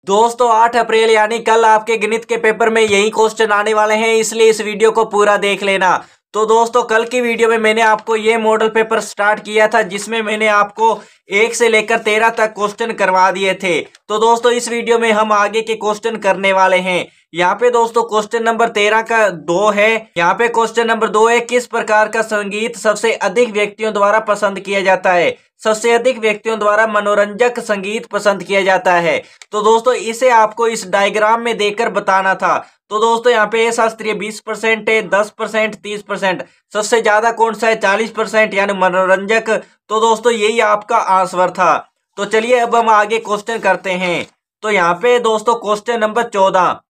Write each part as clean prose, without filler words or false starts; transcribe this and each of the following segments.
दोस्तों 8 अप्रैल यानी कल आपके गणित के पेपर में यही क्वेश्चन आने वाले हैं, इसलिए इस वीडियो को पूरा देख लेना। तो दोस्तों कल की वीडियो में मैंने आपको ये मॉडल पेपर स्टार्ट किया था जिसमें मैंने आपको 1 से लेकर 13 तक क्वेश्चन करवा दिए थे। तो दोस्तों इस वीडियो में हम आगे के क्वेश्चन करने वाले हैं। यहाँ पे दोस्तों क्वेश्चन नंबर 13 का 2 है। यहाँ पे क्वेश्चन नंबर 2 है, किस प्रकार का संगीत सबसे अधिक व्यक्तियों द्वारा पसंद किया जाता है? सबसे अधिक व्यक्तियों द्वारा मनोरंजक संगीत पसंद किया जाता है। तो दोस्तों इसे आपको इस डायग्राम में देखकर बताना था। तो दोस्तों यहाँ पे शास्त्रीय 20% है, 10%, 30%। सबसे ज्यादा कौन सा है? 40% यानी मनोरंजक। तो दोस्तों यही आपका आंसर था। तो चलिए अब हम आगे क्वेश्चन करते हैं। तो यहाँ पे दोस्तों क्वेश्चन नंबर 14,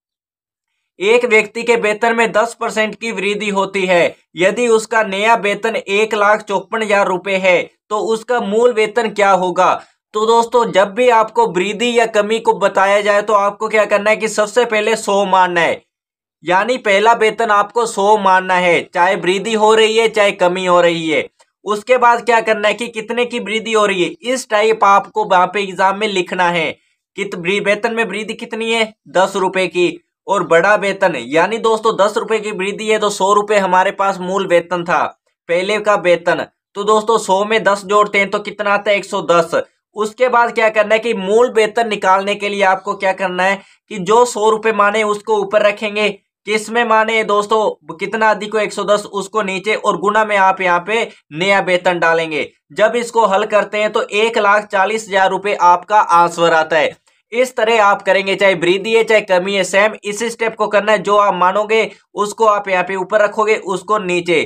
एक व्यक्ति के वेतन में 10% की वृद्धि होती है। यदि उसका नया वेतन 1,54,000 रुपए है तो उसका मूल वेतन क्या होगा? तो दोस्तों जब भी आपको वृद्धि या कमी को बताया जाए तो आपको क्या करना है कि सबसे पहले 100 मानना है। यानी पहला वेतन आपको 100 मानना है, चाहे वृद्धि हो रही है चाहे कमी हो रही है। उसके बाद क्या करना है कि कितने की वृद्धि हो रही है, इस टाइप आपको वहां पे एग्जाम में लिखना है कि वेतन में वृद्धि कितनी है, 10 रुपए की। और बड़ा वेतन यानी दोस्तों 10 रुपए की वृद्धि है तो 100 रुपए हमारे पास मूल वेतन था, पहले का वेतन। तो दोस्तों 100 में 10 जोड़ते हैं तो कितना आता है? 110। उसके बाद क्या करना है कि मूल वेतन निकालने के लिए आपको क्या करना है कि जो 100 रुपए माने उसको ऊपर रखेंगे, किसमें माने दोस्तों कितना अधिक हो 110 उसको नीचे, और गुना में आप यहाँ पे नया वेतन डालेंगे। जब इसको हल करते हैं तो 1,40,000 रुपए आपका आंसर आता है। इस तरह आप करेंगे, चाहे वृद्धि है चाहे कमी है, सेम इसी स्टेप को करना है। जो आप मानोगे उसको आप यहाँ पे ऊपर रखोगे, उसको नीचे।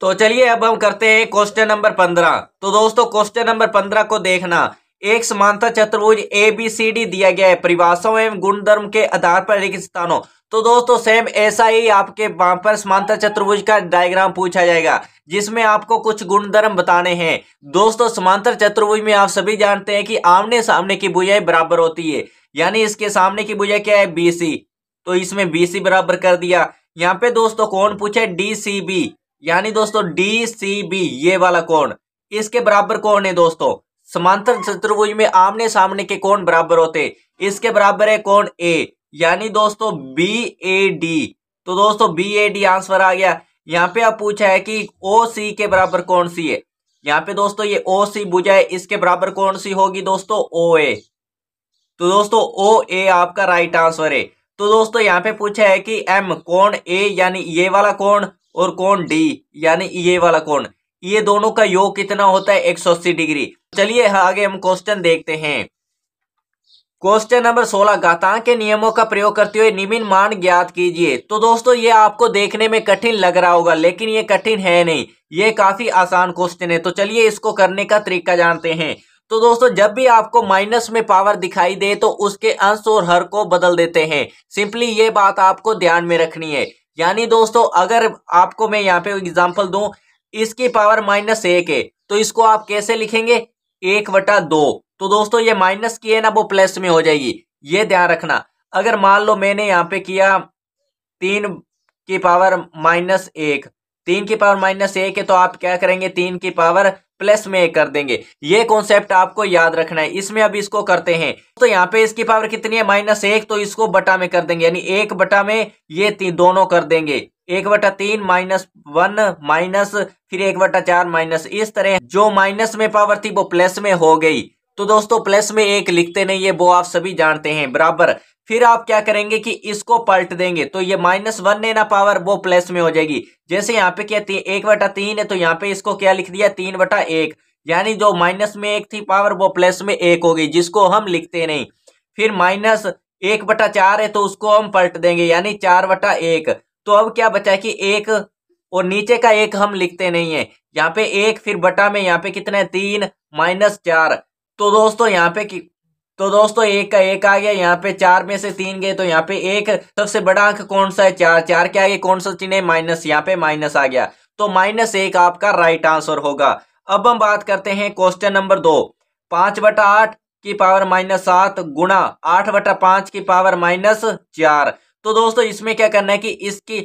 तो चलिए अब हम करते हैं क्वेश्चन नंबर 15। तो दोस्तों क्वेश्चन नंबर 15 को देखना। एक समांतर चतुर्भुज ABCD दिया गया है, परिभाषाओं एवं गुणधर्म के आधार पर रिक्त स्थानों। तो दोस्तों सेम ऐसा ही आपके वहां पर समांतर चतुर्भुज का डायग्राम पूछा जाएगा जिसमें आपको कुछ गुणधर्म बताने हैं। दोस्तों समांतर चतुर्भुज में आप सभी जानते हैं कि आमने सामने की भुजाएं बराबर होती है, यानी इसके सामने की भुजा क्या है? BC। तो इसमें BC बराबर कर दिया। यहाँ पे दोस्तों कौन पूछा है? DCB, यानी दोस्तों DCB ये वाला कोण, इसके बराबर कौन है दोस्तों? समांतर चतुर्भुज में आमने सामने के कोण बराबर होते, इसके बराबर है कौन? A, यानी दोस्तों BAD। तो दोस्तों BAD आंसर आ गया। यहाँ पे आप पूछा है कि OC के बराबर कौन सी है? यहाँ पे दोस्तों ये OC भुजा है, इसके बराबर कौन सी होगी दोस्तों? OA। तो दोस्तों OA आपका राइट आंसर है। तो दोस्तों यहाँ पे पूछा है कि M कोण A यानी ये वाला कोण और कोण D यानी ये वाला कोण, ये दोनों का योग कितना होता है? 180 डिग्री। चलिए आगे हम क्वेश्चन देखते हैं। क्वेश्चन नंबर 16, घातांक के नियमों का प्रयोग करते हुए निम्न मान ज्ञात कीजिए। तो दोस्तों ये आपको देखने में कठिन लग रहा होगा, लेकिन ये कठिन है नहीं, ये काफी आसान क्वेश्चन है। तो चलिए इसको करने का तरीका जानते हैं। तो दोस्तों जब भी आपको माइनस में पावर दिखाई दे तो उसके अंश और हर को बदल देते हैं। सिंपली ये बात आपको ध्यान में रखनी है। यानी दोस्तों अगर आपको मैं यहाँ पे एग्जांपल दूं, इसकी पावर -1 है तो इसको आप कैसे लिखेंगे? 1/2। तो दोस्तों ये माइनस की है ना, वो प्लस में हो जाएगी, ये ध्यान रखना। अगर मान लो मैंने यहाँ पे किया 3 की पावर -1, 3 की पावर -1 है तो आप क्या करेंगे? 3 की पावर +1 कर देंगे। ये कॉन्सेप्ट आपको याद रखना है। इसमें अब इसको करते हैं तो यहाँ पे इसकी पावर कितनी है? -1, तो इसको बटा में कर देंगे, यानी 1 बटा में ये दोनों कर देंगे। 1/3 -1 माइनस फिर 1/4 माइनस, इस तरह जो माइनस में पावर थी वो प्लस में हो गई। तो दोस्तों प्लस में 1 लिखते नहीं है, वो आप सभी जानते हैं, बराबर। फिर आप क्या करेंगे कि इसको पलट देंगे तो ये -1 है ना पावर, वो प्लस में हो जाएगी। जैसे यहाँ पे क्या 1/3 है तो यहाँ पे इसको क्या लिख दिया? 3/1, यानी जो माइनस में 1 थी पावर वो प्लस में 1 हो गई, जिसको हम लिखते नहीं। फिर -1/4 है तो उसको हम पलट देंगे, यानी 4/1। तो अब क्या बचा कि 1 और नीचे का 1 हम लिखते नहीं है, यहाँ पे 1 फिर बटा में यहाँ पे कितना है? 3 -4। तो दोस्तों यहाँ पे तो दोस्तों 1 का 1 आ गया, यहाँ पे 4 में से 3 गए तो यहाँ पे 1, सबसे बड़ा अंक कौन सा है? 4, 4 के आगे कौन सा चिन्ह है? माइनस, यहाँ पे माइनस आ गया, तो -1 आपका राइट आंसर होगा। अब हम बात करते हैं क्वेश्चन नंबर 2, 5/8 की पावर -7 गुणा 8/5 की पावर -4। तो दोस्तों इसमें क्या करना है कि इसकी,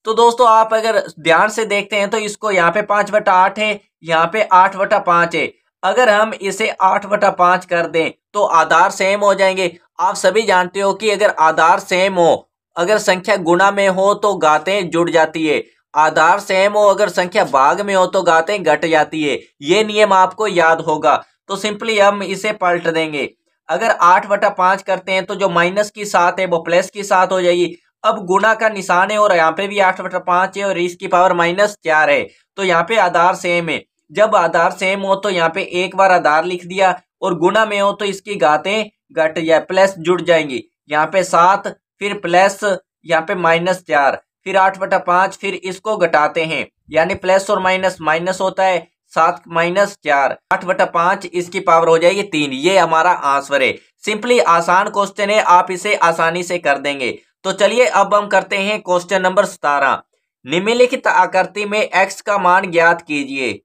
तो दोस्तों आप अगर ध्यान से देखते हैं तो इसको यहाँ पे 5/8 है, यहाँ पे 8/5 है। अगर हम इसे 8/5 कर दें तो आधार सेम हो जाएंगे, आप सभी जानते हो कि अगर आधार सेम हो, अगर संख्या गुणा में हो तो घातें जुड़ जाती है, आधार सेम हो अगर संख्या भाग में हो तो घातें घट जाती है। ये नियम आपको याद होगा। तो सिंपली हम इसे पलट देंगे। अगर 8/5 करते हैं तो जो माइनस की 7 है वो प्लस की 7 हो जाएगी। अब गुणा का निशान है और यहाँ पे भी 8/5 है और इसकी पावर -4 है, तो यहाँ पे आधार सेम है। जब आधार सेम हो तो यहाँ पे एक बार आधार लिख दिया और गुणा में हो तो इसकी घातें घट या प्लस जुड़ जाएंगी। यहाँ पे 7 फिर प्लस यहाँ पे -4 फिर 8/5 फिर इसको घटाते हैं, यानी प्लस और माइनस माइनस होता है, 7 -4 8/5 इसकी पावर हो जाएगी 3। ये हमारा आंसर है। सिंपली आसान क्वेश्चन है, आप इसे आसानी से कर देंगे। तो चलिए अब हम करते हैं क्वेश्चन नंबर 17। निम्नलिखित आकृति में x का मान ज्ञात कीजिए।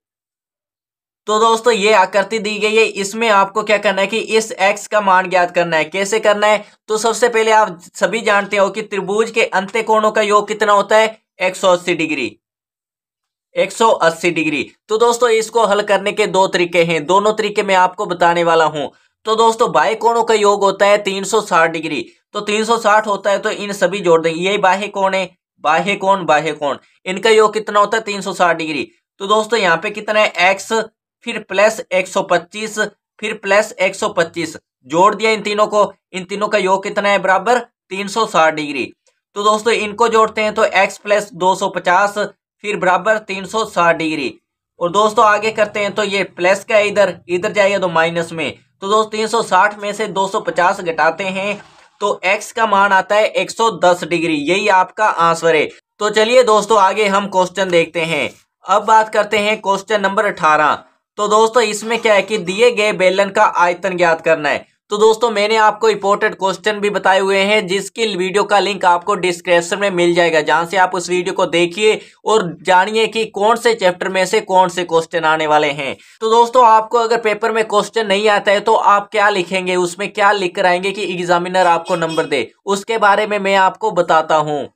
तो दोस्तों ये आकृति दी गई है, इसमें आपको क्या करना है कि इस x का मान ज्ञात करना है। कैसे करना है? तो सबसे पहले आप सभी जानते हो कि त्रिभुज के अंत्य कोणों का योग कितना होता है? 180 डिग्री। 180 डिग्री। तो दोस्तों इसको हल करने के दो तरीके हैं, दोनों तरीके मैं आपको बताने वाला हूं। तो दोस्तों बाह्य कोणों का योग होता है 360 डिग्री। तो 360 होता है तो इन सभी जोड़ देंगे, यही बाह्य कोण है, बाह्य कोण, इनका योग कितना होता है? 360 डिग्री। तो दोस्तों यहाँ पे कितना है? x फिर प्लस 125 फिर प्लस 125 जोड़ दिया इन तीनों को, इन तीनों का योग कितना है? बराबर 360 डिग्री। तो दोस्तों इनको जोड़ते हैं तो x प्लस 250 फिर बराबर 360 डिग्री। और दोस्तों आगे करते हैं तो ये प्लस का इधर इधर जाएगा तो माइनस में। तो दोस्तों 360 में से 250 घटाते हैं तो x का मान आता है 110 डिग्री। यही आपका आंसर है। तो चलिए दोस्तों आगे हम क्वेश्चन देखते हैं। अब बात करते हैं क्वेश्चन नंबर 18। तो दोस्तों इसमें क्या है कि दिए गए बेलन का आयतन ज्ञात करना है। तो दोस्तों मैंने आपको इंपॉर्टेंट क्वेश्चन भी बताए हुए हैं, जिसकी वीडियो का लिंक आपको डिस्क्रिप्शन में मिल जाएगा, जहां से आप उस वीडियो को देखिए और जानिए कि कौन से चैप्टर में से कौन से क्वेश्चन आने वाले हैं। तो दोस्तों आपको अगर पेपर में क्वेश्चन नहीं आता है तो आप क्या लिखेंगे, उसमें क्या लिख कर आएंगे कि एग्जामिनर आपको नंबर दे, उसके बारे में मैं आपको बताता हूँ।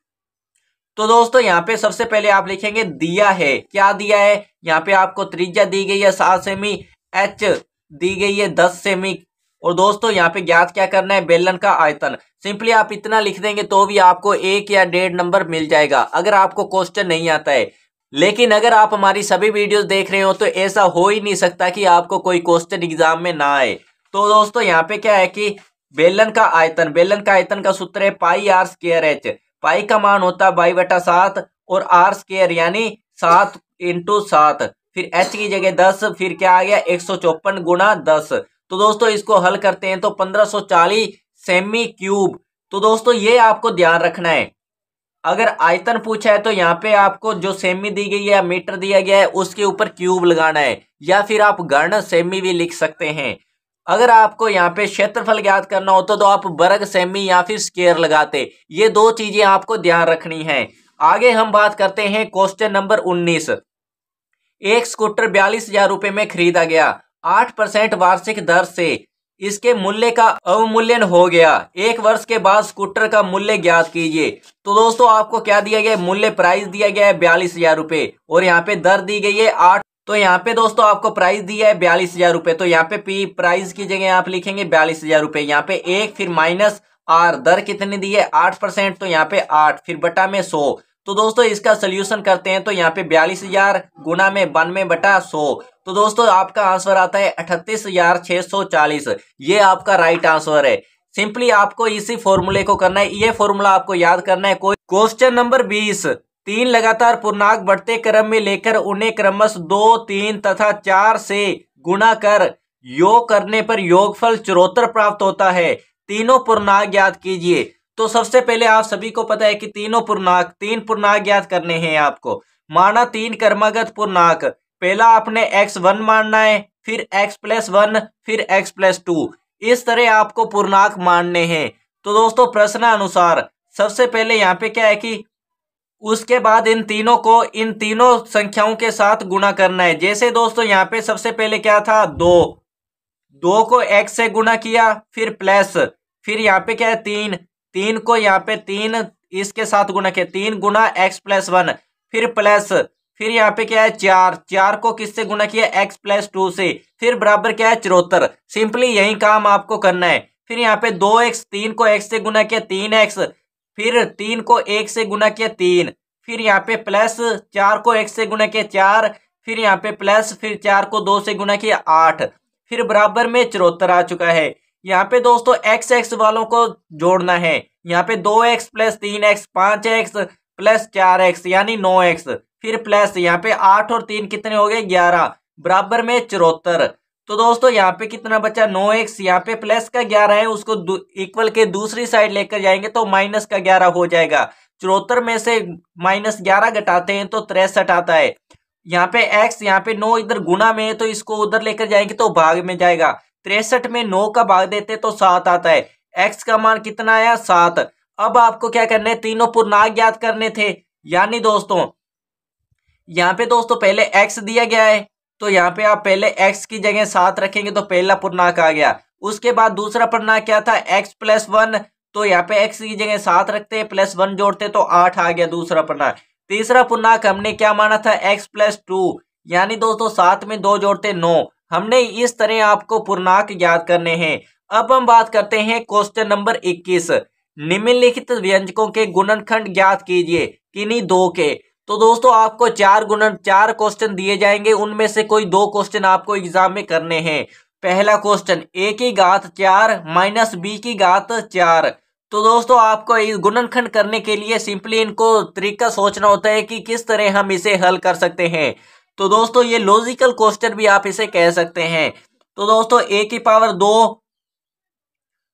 तो दोस्तों यहाँ पे सबसे पहले आप लिखेंगे दिया है, क्या दिया है? यहाँ पे आपको त्रिज्या दी गई है 7 सेमी, h दी गई है 10 सेमी। और दोस्तों यहाँ पे ज्ञात क्या करना है? बेलन का आयतन। सिंपली आप इतना लिख देंगे तो भी आपको 1 या 1.5 नंबर मिल जाएगा अगर आपको क्वेश्चन नहीं आता है। लेकिन अगर आप हमारी सभी वीडियोस देख रहे हो तो ऐसा हो ही नहीं सकता कि आपको कोई क्वेश्चन एग्जाम में ना आए। तो दोस्तों यहाँ पे क्या है कि बेलन का आयतन का सूत्र है πr²h। पाई का मान होता है 22/7 और r² यानी 7 × 7 फिर h की जगह 10 फिर क्या आ गया? 154 × 10। तो दोस्तों इसको हल करते हैं तो 1540 सेमी क्यूब। तो दोस्तों ये आपको ध्यान रखना है, अगर आयतन पूछा है तो यहाँ पे आपको जो सेमी दी गई है या मीटर दिया गया है उसके ऊपर क्यूब लगाना है, या फिर आप घन सेमी भी लिख सकते हैं। अगर आपको यहाँ पे क्षेत्रफल ज्ञात करना होता तो आप वर्ग सेमी या फिर स्क्वायर लगाते। ये दो चीजें आपको ध्यान रखनी है। आगे हम बात करते हैं क्वेश्चन नंबर 19। एक स्कूटर 42,000 रुपए में खरीदा गया, 8% वार्षिक दर से इसके मूल्य का अवमूल्यन हो गया। एक वर्ष के बाद स्कूटर का मूल्य ज्ञात कीजिए। तो दोस्तों आपको क्या दिया गया है? मूल्य प्राइस दिया गया है 42,000 रुपए और यहाँ पे दर दी गई है 8। तो यहाँ पे दोस्तों आपको प्राइस दिया है 42,000 रुपए, तो यहाँ पे पी प्राइस की जगह आप लिखेंगे 42,000 रुपए। यहाँ पे 1 फिर माइनस आर, दर कितनी दी है? 8%, तो यहाँ पे 8 फिर बटा में 100। तो दोस्तों इसका सोल्यूशन करते हैं तो यहाँ पे 42,000 गुना में 92/100। तो दोस्तों आपका आंसर आता है 38,640। ये आपका राइट आंसर है। सिंपली आपको इसी फॉर्मूले को करना है, ये फॉर्मूला आपको याद करना है। कोई क्वेश्चन नंबर 20। 3 लगातार पूर्णांक बढ़ते क्रम में लेकर उन्हें क्रमशः 2, 3 तथा 4 से गुणा कर योग करने पर योगफल 74 प्राप्त होता है। तीनों पूर्णांक ज्ञात कीजिए। तो सबसे पहले आप सभी को पता है कि तीन पूर्णांक ज्ञात करने हैं आपको। माना 3 क्रमागत पूर्णांक, पहला आपने x1 मानना है, फिर x+1 फिर x+2, इस तरह आपको पूर्णांक मानने हैं। तो दोस्तों प्रश्नानुसार सबसे पहले यहाँ पे क्या है कि उसके बाद इन तीनों को इन तीनों संख्याओं के साथ गुणा करना है। जैसे दोस्तों यहाँ पे सबसे पहले क्या था? 2 को x से गुणा किया, फिर प्लस, फिर यहाँ पे क्या है 3 को यहाँ पे 3 इसके साथ गुणा किया, 3 गुना x+1, फिर प्लस, फिर यहाँ पे क्या है 4 को किससे गुणा किया? x+2 से, फिर बराबर क्या है 74। सिंपली यही काम आपको करना है। फिर यहाँ पे 2x, 3 को x से गुना किया 3x, फिर 3 को 1 से गुना किया 3, फिर यहाँ पे प्लस 4 को x से गुना किया 4, फिर यहाँ पे प्लस, फिर 4 को 2 से गुना किया 8, फिर बराबर में 74 आ चुका है। यहाँ पे दोस्तों x वालों को जोड़ना है। यहाँ पे 2x plus 3x 5x plus 4x यानी 9x, फिर प्लस यहाँ पे 8 और 3 कितने हो गए 11, बराबर में 74। तो दोस्तों यहाँ पे कितना बचा 9x, यहाँ पे प्लस का 11 है, उसको इक्वल के दूसरी साइड लेकर जाएंगे तो माइनस का 11 हो जाएगा। 74 में से माइनस 11 घटाते हैं तो 63 आता है। यहाँ पे x, यहाँ पे 9 इधर गुना में है तो इसको उधर लेकर जाएंगे तो भाग में जाएगा। 63 में 9 का भाग देते तो 7 आता है। x का मान कितना आया 7। अब आपको क्या करना है, तीनों पूर्णांक ज्ञात करने थे। यानी दोस्तों यहाँ पे दोस्तों पहले x दिया गया है तो यहाँ पे आप पहले x की जगह 7 रखेंगे तो पहला पूर्णांक आ गया। उसके बाद दूसरा पूर्णांक क्या था x प्लस 1, तो यहाँ पे x की जगह 7 रखते हैं, प्लस 1 जोड़ते तो 8 आ गया दूसरा पूर्णांक। तीसरा पूर्णांक हमने क्या माना था x प्लस 2, यानी दोस्तों 7 में 2 जोड़ते 9। हमने इस तरह आपको पूर्णांक याद करने हैं। अब हम बात करते हैं क्वेश्चन नंबर 21, निम्नलिखित व्यंजकों के गुणनखंड ज्ञात कीजिए किन्हीं दो के। तो दोस्तों आपको 4 क्वेश्चन दिए जाएंगे, उनमें से कोई 2 क्वेश्चन आपको एग्जाम में करने हैं। पहला क्वेश्चन a की घात 4 माइनस b की घात 4। तो दोस्तों आपको इस गुणनखंड करने के लिए सिंपली इनको तरीका सोचना होता है कि किस तरह हम इसे हल कर सकते हैं। तो दोस्तों ये लॉजिकल क्वेश्चन भी आप इसे कह सकते हैं। तो दोस्तों a की पावर 2,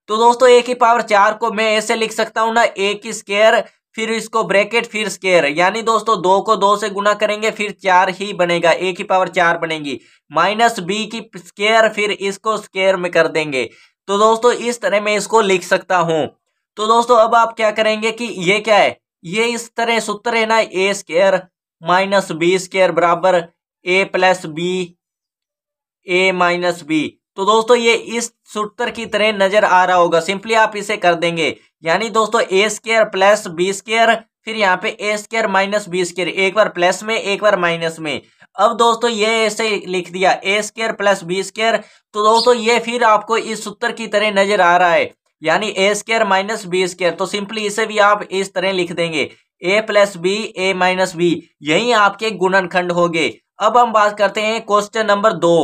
तो दोस्तों a की पावर 4 को मैं ऐसे लिख सकता हूं ना, a की स्क्वायर फिर इसको ब्रैकेट फिर स्क्वायर, यानी दोस्तों 2 को 2 से गुना करेंगे फिर 4 ही बनेगा, a की पावर 4 बनेगी। माइनस b की स्क्वायर फिर इसको स्क्वायर में कर देंगे। तो दोस्तों इस तरह मैं इसको लिख सकता हूं। तो दोस्तों अब आप क्या करेंगे कि ये क्या है, ये इस तरह सूत्र है ना, a square minus b square बराबर a plus b a minus b। तो दोस्तों ये इस सूत्र की तरह नजर आ रहा होगा, सिंपली आप इसे कर देंगे। यानी दोस्तों a square plus b square फिर यहाँ पे a square minus b square, एक बार प्लस में एक बार माइनस में। अब दोस्तों ये ऐसे लिख दिया a square plus b square. तो दोस्तों ये फिर आपको इस सूत्र की तरह नजर आ रहा है, यानी a square minus b square. तो सिंपली इसे भी आप इस तरह लिख देंगे, a plus b a minus b, यही आपके गुणनखंड हो गए। अब हम बात करते हैं question number 2,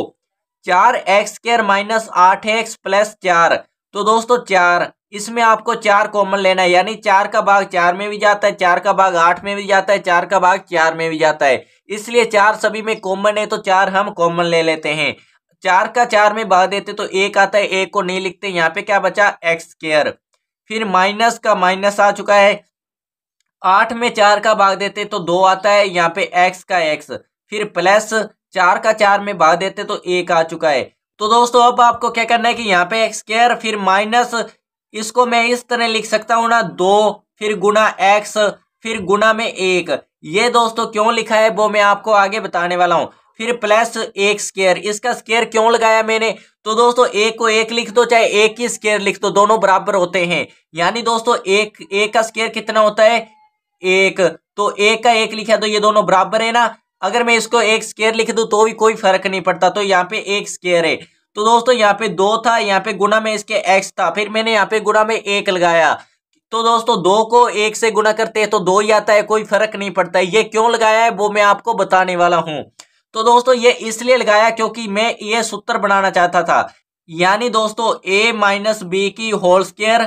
4x square minus 8x plus 4। तो दोस्तों 4, इसमें आपको 4 कॉमन लेना है, यानी 4 का भाग 4 में भी जाता है, 4 का भाग 8 में भी जाता है, 4 का भाग 4 में भी जाता है, इसलिए 4 सभी में कॉमन है तो 4 हम कॉमन ले लेते हैं। 4 का 4 में भाग देते तो 1 आता है, 1 को नहीं लिखते, यहाँ पे क्या बचा x स्क्वायर, फिर माइनस का माइनस आ चुका है। 8 में 4 का भाग देते तो 2 आता है, यहाँ पे x का x, फिर प्लस 4 का 4 में भाग देते तो 1 आ चुका है। तो दोस्तों अब आपको क्या करना है कि यहाँ पे x स्क्वायर फिर माइनस, इसको मैं इस तरह लिख सकता हूँ ना, 2 फिर गुना x फिर गुना में 1। ये दोस्तों क्यों लिखा है वो मैं आपको आगे बताने वाला हूँ। फिर प्लस 1 स्क्वायर, इसका स्क्वायर क्यों लगाया मैंने, तो दोस्तों 1 को 1 लिख दो चाहे 1 की स्क्वायर लिख दो, दोनों बराबर होते हैं। यानी दोस्तों 1 का स्क्वायर कितना होता है 1, तो 1 का 1 लिखा तो ये दोनों बराबर है ना। अगर मैं इसको 1 स्क्वायर लिख दूं तो भी कोई फर्क नहीं पड़ता, तो यहाँ पे 1 स्क्वायर है। तो दोस्तों यहाँ पे 2 था, यहाँ पे गुना में इसके x था, फिर मैंने यहाँ पे गुना में 1 लगाया। तो दोस्तों 2 को 1 से गुना करते हैं तो 2 ही आता है, कोई फर्क नहीं पड़ता। ये क्यों लगाया है वो मैं आपको बताने वाला हूं। तो दोस्तों ये इसलिए लगाया क्योंकि मैं ये सूत्र बनाना चाहता था, यानी दोस्तों a माइनस बी की होल स्क्वायर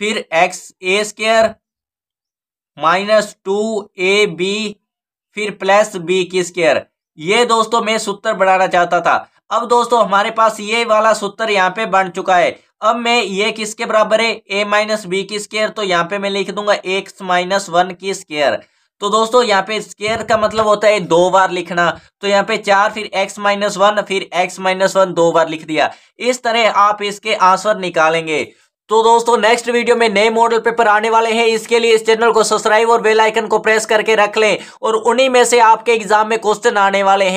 फिर x a square minus 2ab फिर प्लस b की स्क्वायर, ये दोस्तों मैं सूत्र बनाना चाहता था। अब दोस्तों हमारे पास ये वाला सूत्र यहाँ पे बन चुका है। अब मैं ये किसके बराबर है a माइनस बी की स्क्वायर, तो यहाँ पे मैं लिख दूंगा x माइनस 1 की स्क्वायर। तो दोस्तों यहाँ पे स्क्वायर का मतलब होता है 2 बार लिखना, तो यहाँ पे 4 फिर x माइनस 1 फिर x माइनस 1 2 बार लिख दिया। इस तरह आप इसके आंसर निकालेंगे। तो दोस्तों नेक्स्ट वीडियो में नए मॉडल पेपर आने वाले हैं, इसके लिए इस चैनल को सब्सक्राइब और बेल आइकन को प्रेस करके रख लें, और उन्हीं में से आपके एग्जाम में क्वेश्चन आने वाले हैं।